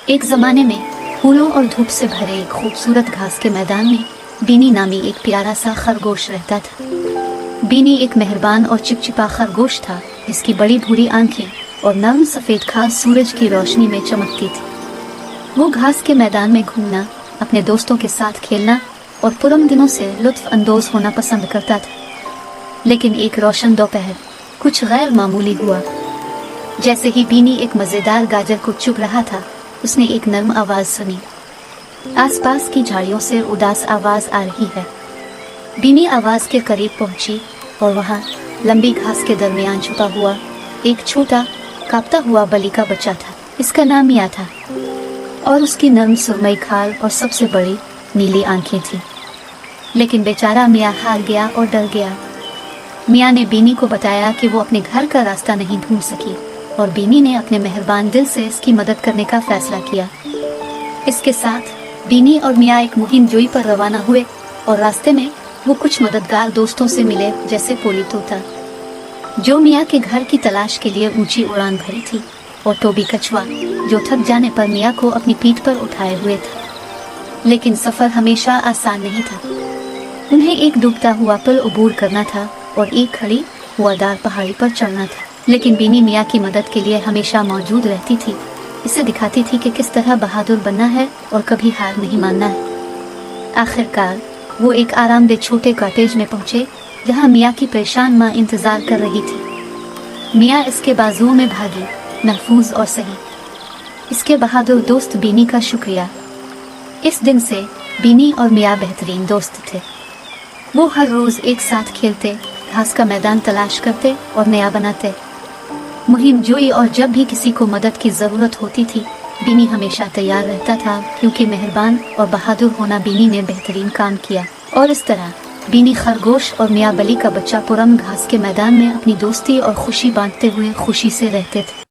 एक जमाने में फूलों और धूप से भरे एक खूबसूरत घास के मैदान में बीनी नामी एक प्यारा सा खरगोश रहता था। बीनी एक मेहरबान और चिपचिपा खरगोश था जिसकी बड़ी भूरी आंखें और नरम सफेद खास सूरज की रोशनी में चमकती थी। वो घास के मैदान में घूमना, अपने दोस्तों के साथ खेलना और पुराने दिनों से लुत्फ अंदोज होना पसंद करता था। लेकिन एक रोशन दोपहर कुछ गैर मामूली हुआ। जैसे ही बीनी एक मजेदार गाजर को चुग रहा था, उसने एक नर्म आवाज सुनी। आसपास की झाड़ियों से उदास आवाज आ रही है। बीनी आवाज के करीब पहुंची और वहां लंबी घास के दरमियान छुपा हुआ एक छोटा कांपता हुआ बलि का बच्चा था। इसका नाम मिया था और उसकी नर्म सुरमई खाल और सबसे बड़ी नीली आंखें थी। लेकिन बेचारा मिया हार गया और डर गया। मिया ने बीनी को बताया कि वो अपने घर का रास्ता नहीं ढूंढ सकी और बीनी ने अपने मेहरबान दिल से इसकी मदद करने का फैसला किया। इसके साथ बीनी और मिया एक मुहिम जोई पर रवाना हुए और रास्ते में वो कुछ मददगार दोस्तों से मिले, जैसे पोली तोता जो मिया के घर की तलाश के लिए ऊंची उड़ान भरी थी, और टोबी कछुआ जो थक जाने पर मिया को अपनी पीठ पर उठाए हुए था। लेकिन सफर हमेशा आसान नहीं था। उन्हें एक डूबता हुआ पुल अबूर करना था और एक खड़ी हुआदार पहाड़ी पर चढ़ना था। लेकिन बीनी मिया की मदद के लिए हमेशा मौजूद रहती थी। इसे दिखाती थी कि किस तरह बहादुर बनना है और कभी हार नहीं मानना है। आखिरकार वो एक आरामदेह छोटे कॉटेज में पहुंचे जहां मिया की परेशान माँ इंतजार कर रही थी। मिया इसके बाजुओं में भागी, महफूज और सही। इसके बहादुर दोस्त बीनी का शुक्रिया। इस दिन से बीनी और मिया बेहतरीन दोस्त थे। वो हर रोज एक साथ खेलते, घास का मैदान तलाश करते और नया बनाते, मुहिम जोई, और जब भी किसी को मदद की जरूरत होती थी बीनी हमेशा तैयार रहता था, क्योंकि मेहरबान और बहादुर होना बीनी ने बेहतरीन काम किया। और इस तरह बीनी खरगोश और मिया बलि का बच्चा पुरम घास के मैदान में अपनी दोस्ती और खुशी बांटते हुए खुशी से रहते थे।